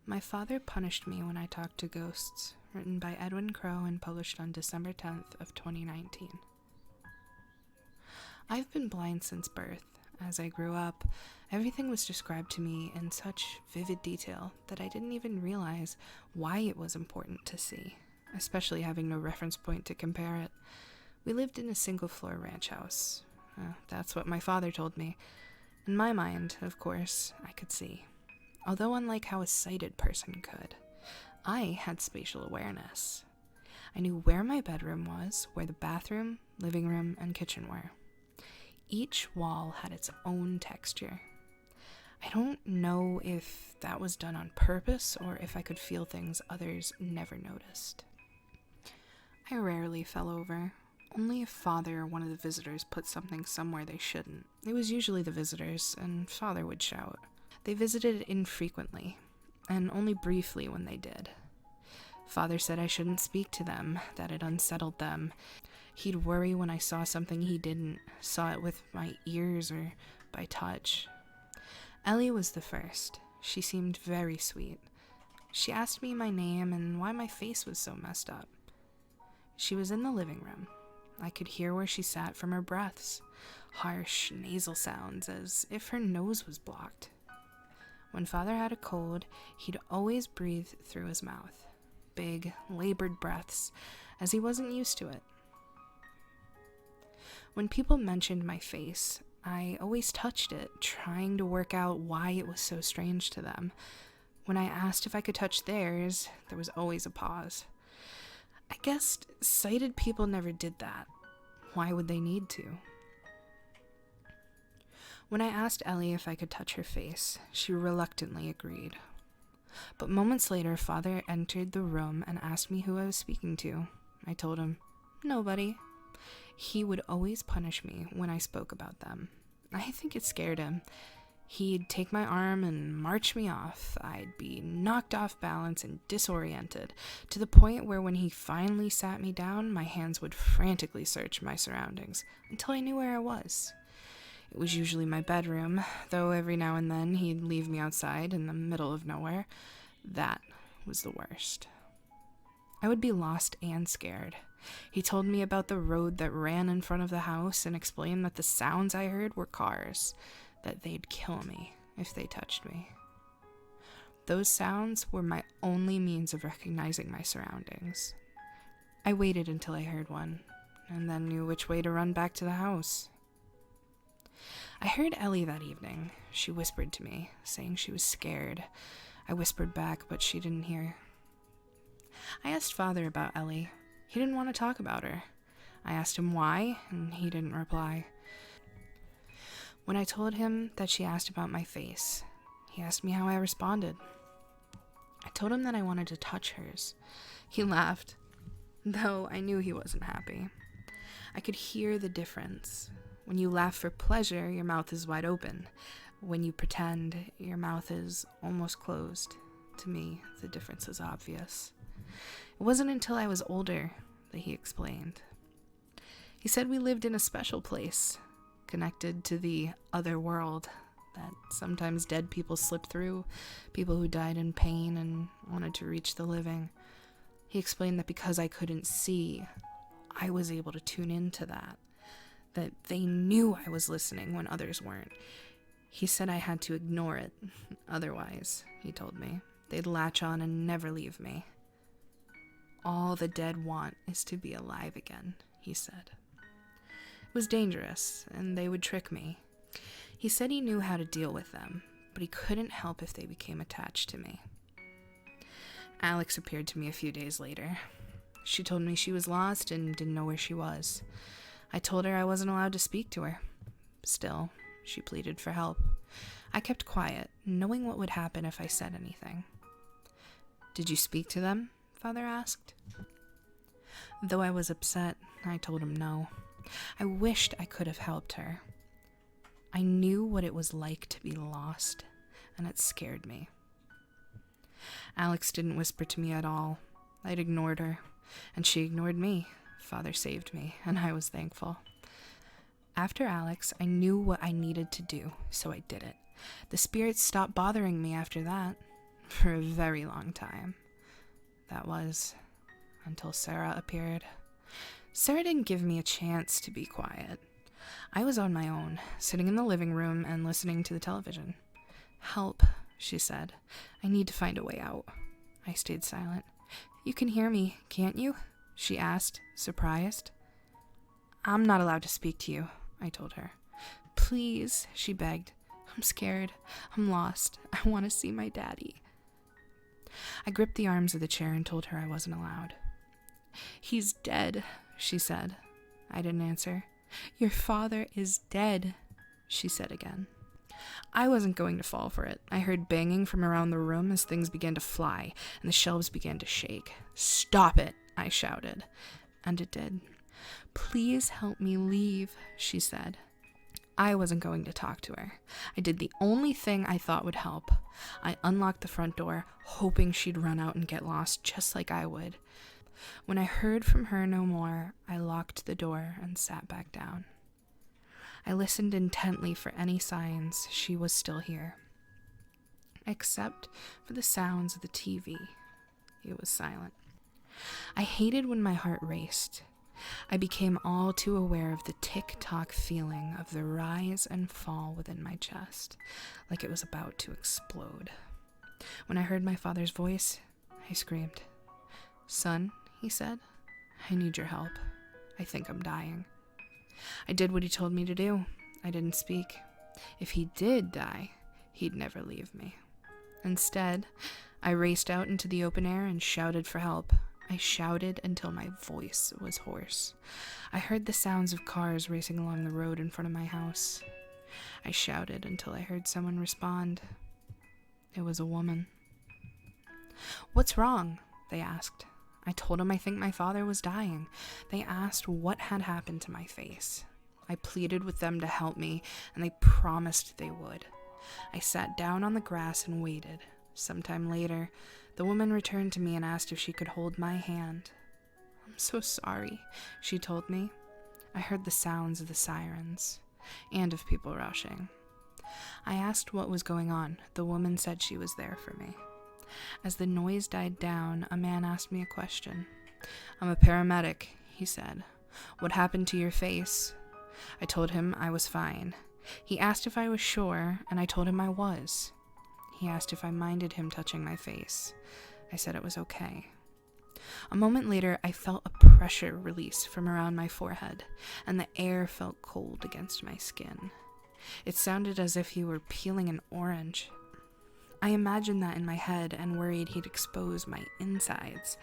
My Father Punished Me When I Talked to Ghosts, written by Edwin Crow and published on December 10th of 2019. I've been blind since birth. As I grew up, everything was described to me in such vivid detail that I didn't even realize why it was important to see, especially having no reference point to compare it. We lived in a single-floor ranch house. That's what my father told me. In my mind, of course, I could see. Although unlike how a sighted person could, I had spatial awareness. I knew where my bedroom was, where the bathroom, living room, and kitchen were. Each wall had its own texture. I don't know if that was done on purpose or if I could feel things others never noticed. I rarely fell over. Only if Father or one of the visitors put something somewhere they shouldn't. It was usually the visitors, and Father would shout. They visited infrequently, and only briefly when they did. Father said I shouldn't speak to them, that it unsettled them. He'd worry when I saw something he didn't, saw it with my ears or by touch. Ellie was the first. She seemed very sweet. She asked me my name and why my face was so messed up. She was in the living room. I could hear where she sat from her breaths, harsh nasal sounds as if her nose was blocked. When Father had a cold, he'd always breathe through his mouth, big, labored breaths, as he wasn't used to it. When people mentioned my face, I always touched it, trying to work out why it was so strange to them. When I asked if I could touch theirs, there was always a pause. I guessed sighted people never did that. Why would they need to? When I asked Ellie if I could touch her face, she reluctantly agreed. But moments later, Father entered the room and asked me who I was speaking to. I told him, nobody. He would always punish me when I spoke about them. I think it scared him. He'd take my arm and march me off. I'd be knocked off balance and disoriented, to the point where when he finally sat me down, my hands would frantically search my surroundings until I knew where I was. It was usually my bedroom, though every now and then he'd leave me outside in the middle of nowhere. That was the worst. I would be lost and scared. He told me about the road that ran in front of the house and explained that the sounds I heard were cars, that they'd kill me if they touched me. Those sounds were my only means of recognizing my surroundings. I waited until I heard one, and then knew which way to run back to the house. I heard Ellie that evening. She whispered to me, saying she was scared. I whispered back, but she didn't hear. I asked Father about Ellie. He didn't want to talk about her. I asked him why, and he didn't reply. When I told him that she asked about my face, he asked me how I responded. I told him that I wanted to touch hers. He laughed, though I knew he wasn't happy. I could hear the difference. When you laugh for pleasure, your mouth is wide open. When you pretend, your mouth is almost closed. To me, the difference is obvious. It wasn't until I was older that he explained. He said we lived in a special place, connected to the other world, that sometimes dead people slipped through, people who died in pain and wanted to reach the living. He explained that because I couldn't see, I was able to tune into that they knew I was listening when others weren't. He said I had to ignore it. Otherwise, he told me, they'd latch on and never leave me. All the dead want is to be alive again, he said. It was dangerous, and they would trick me. He said he knew how to deal with them, but he couldn't help if they became attached to me. Alex appeared to me a few days later. She told me she was lost and didn't know where she was. I told her I wasn't allowed to speak to her. Still, she pleaded for help. I kept quiet, knowing what would happen if I said anything. Did you speak to them? Father asked. Though I was upset, I told him no. I wished I could have helped her. I knew what it was like to be lost, and it scared me. Alex didn't whisper to me at all. I'd ignored her, and she ignored me. Father saved me, and I was thankful. After Alex, I knew what I needed to do, so I did it. The spirits stopped bothering me after that. for a very long time. That was until Sarah appeared. Sarah didn't give me a chance to be quiet. I was on my own, sitting in the living room and listening to the television. "Help," she said. "I need to find a way out." I stayed silent. "You can hear me, can't you?" she asked, surprised. "I'm not allowed to speak to you," I told her. "Please," she begged. "I'm scared. I'm lost. I want to see my daddy." I gripped the arms of the chair and told her I wasn't allowed. "He's dead," she said. I didn't answer. "Your father is dead," she said again. I wasn't going to fall for it. I heard banging from around the room as things began to fly and the shelves began to shake. "Stop it," I shouted. And it did. "Please help me leave," she said. I wasn't going to talk to her. I did the only thing I thought would help. I unlocked the front door, hoping she'd run out and get lost just like I would. When I heard from her no more, I locked the door and sat back down. I listened intently for any signs she was still here. Except for the sounds of the TV. It was silent. I hated when my heart raced. I became all too aware of the tick-tock feeling of the rise and fall within my chest, like it was about to explode. When I heard my father's voice, I screamed. "Son," he said, "I need your help. I think I'm dying." I did what he told me to do. I didn't speak. If he did die, he'd never leave me. Instead, I raced out into the open air and shouted for help. I shouted until my voice was hoarse. I heard the sounds of cars racing along the road in front of my house. I shouted until I heard someone respond. It was a woman. "What's wrong?" they asked. I told them I think my father was dying. They asked what had happened to my face. I pleaded with them to help me, and they promised they would. I sat down on the grass and waited. Sometime later, the woman returned to me and asked if she could hold my hand. "I'm so sorry," she told me. I heard the sounds of the sirens and of people rushing. I asked what was going on. The woman said she was there for me. As the noise died down, a man asked me a question. "I'm a paramedic," he said. "What happened to your face?" I told him I was fine. He asked if I was sure, and I told him I was. He asked if I minded him touching my face. I said it was okay. A moment later, I felt a pressure release from around my forehead, and the air felt cold against my skin. It sounded as if he were peeling an orange. I imagined that in my head and worried he'd expose my insides.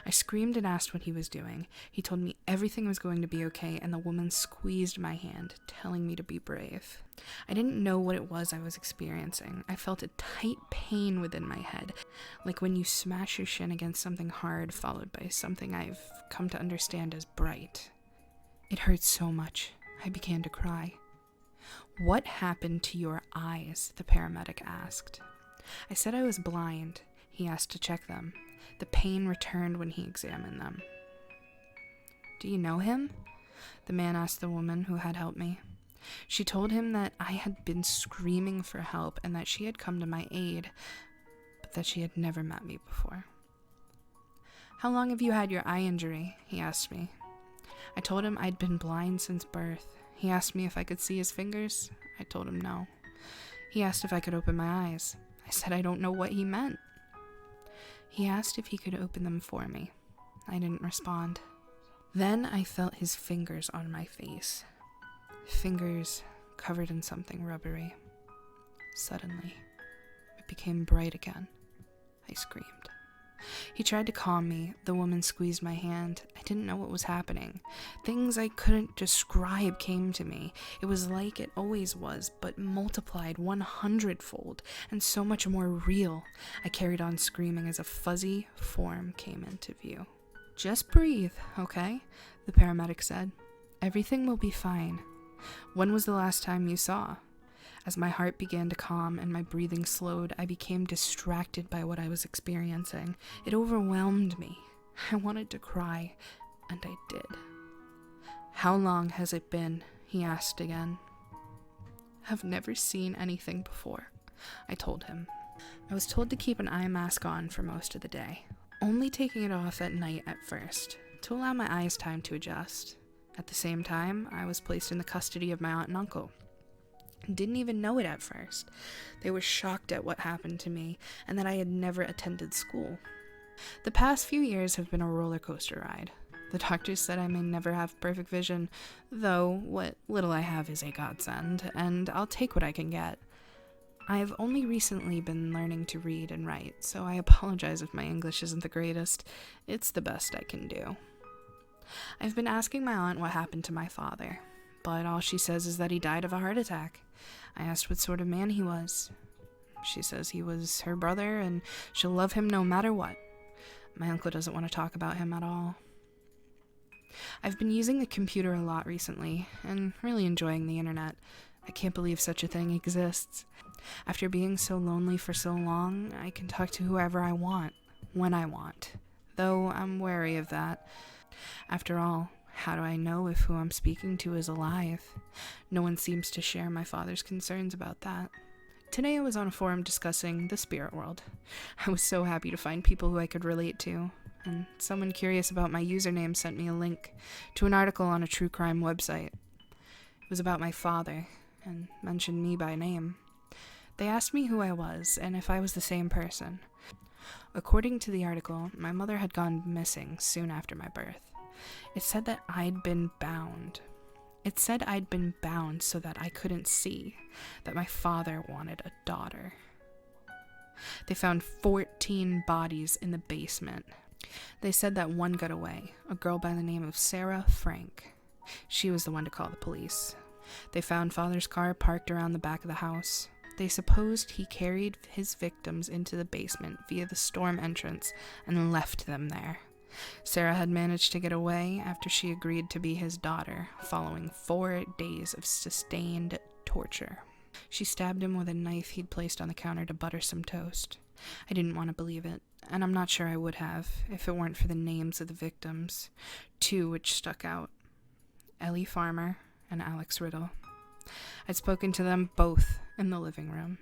I screamed and asked what he was doing. He told me everything was going to be okay, and the woman squeezed my hand, telling me to be brave. I didn't know what it was I was experiencing. I felt a tight pain within my head, like when you smash your shin against something hard, followed by something I've come to understand as bright. It hurt so much, I began to cry. "What happened to your eyes?" the paramedic asked. I said I was blind. He asked to check them. The pain returned when he examined them. "Do you know him?" the man asked the woman who had helped me. She told him that I had been screaming for help and that she had come to my aid, but that she had never met me before. "How long have you had your eye injury?" he asked me. I told him I'd been blind since birth. He asked me if I could see his fingers. I told him no. He asked if I could open my eyes. I said I don't know what he meant. He asked if he could open them for me. I didn't respond. Then I felt his fingers on my face. Fingers covered in something rubbery. Suddenly, it became bright again. I screamed. He tried to calm me. The woman squeezed my hand. I didn't know what was happening. Things I couldn't describe came to me. It was like it always was, but multiplied 100-fold, and so much more real. I carried on screaming as a fuzzy form came into view. "Just breathe, okay?" the paramedic said. "Everything will be fine. When was the last time you saw?" As my heart began to calm and my breathing slowed, I became distracted by what I was experiencing. It overwhelmed me. I wanted to cry, and I did. "How long has it been?" he asked again. "I've never seen anything before," I told him. I was told to keep an eye mask on for most of the day, only taking it off at night at first, to allow my eyes time to adjust. At the same time, I was placed in the custody of my aunt and uncle. Didn't even know it at first. They were shocked at what happened to me and that I had never attended school. The past few years have been a roller coaster ride. The doctors said I may never have perfect vision, though what little I have is a godsend, and I'll take what I can get. I have only recently been learning to read and write, so I apologize if my English isn't the greatest. It's the best I can do. I've been asking my aunt what happened to my father, but all she says is that he died of a heart attack. I asked what sort of man he was. She says he was her brother and she'll love him no matter what. My uncle doesn't want to talk about him at all. I've been using the computer a lot recently and really enjoying the internet. I can't believe such a thing exists. After being so lonely for so long, I can talk to whoever I want, when I want. Though I'm wary of that. After all, how do I know if who I'm speaking to is alive? No one seems to share my father's concerns about that. Today I was on a forum discussing the spirit world. I was so happy to find people who I could relate to, and someone curious about my username sent me a link to an article on a true crime website. It was about my father, and mentioned me by name. They asked me who I was, and if I was the same person. According to the article, my mother had gone missing soon after my birth. It said that I'd been bound. It said I'd been bound so that I couldn't see, that my father wanted a daughter. They found 14 bodies in the basement. They said that one got away, a girl by the name of Sarah Frank. She was the one to call the police. They found father's car parked around the back of the house. They supposed he carried his victims into the basement via the storm entrance and left them there. Sarah had managed to get away after she agreed to be his daughter, following 4 days of sustained torture. She stabbed him with a knife he'd placed on the counter to butter some toast. I didn't want to believe it, and I'm not sure I would have if it weren't for the names of the victims, 2 which stuck out: Ellie Farmer and Alex Riddle. I'd spoken to them both in the living room.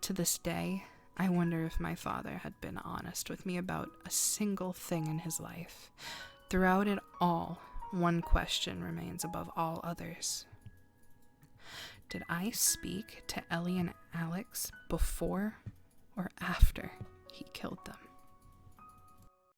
To this day, I wonder if my father had been honest with me about a single thing in his life. Throughout it all, one question remains above all others. Did I speak to Ellie and Alex before or after he killed them?